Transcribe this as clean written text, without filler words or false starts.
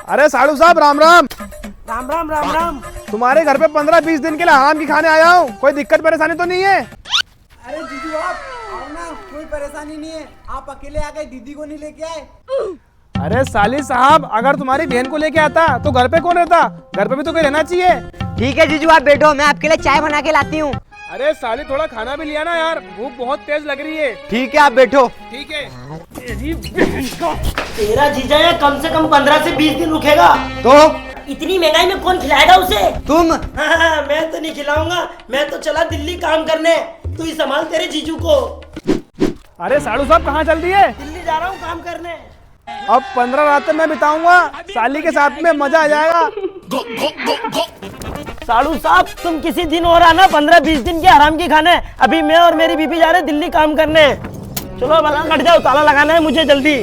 अरे साड़ू साहब राम राम। राम राम राम राम। तुम्हारे घर पे 15-20 दिन के लिए हराम की खाने आया हूँ, कोई दिक्कत परेशानी तो नहीं है? अरे जीजू आप आओ ना, कोई परेशानी नहीं है। आप अकेले आ गए, दीदी को नहीं लेके आए? अरे साली साहब, अगर तुम्हारी बहन को लेके आता तो घर पे कौन रहता? घर पे भी तो कोई रहना चाहिए। ठीक है जीजू आप बैठो, मैं आपके लिए चाय बना के लाती हूँ। अरे साली थोड़ा खाना भी लिया ना यार, भूख बहुत तेज लग रही है। ठीक है आप बैठो। ठीक है। तेरा जीजा है, कम से कम 15 से 20 दिन रुकेगा। तो इतनी महंगाई में कौन खिलाएगा उसे? तुम हाँ, मैं तो नहीं खिलाऊंगा, मैं तो चला दिल्ली काम करने। तू ही संभाल तेरे जीजू को। अरे साड़ू साहब कहाँ चल रही है? दिल्ली जा रहा हूँ काम करने। अब 15 रातें मैं बिताऊंगा, साली के साथ में मजा आ जाएगा। साड़ू साहब तुम किसी दिन और आना, 15-20 दिन के आराम की खाने। अभी मैं और मेरी बीबी जा रहे दिल्ली काम करने। चलो भला कट जाओ, ताला लगाना है मुझे जल्दी।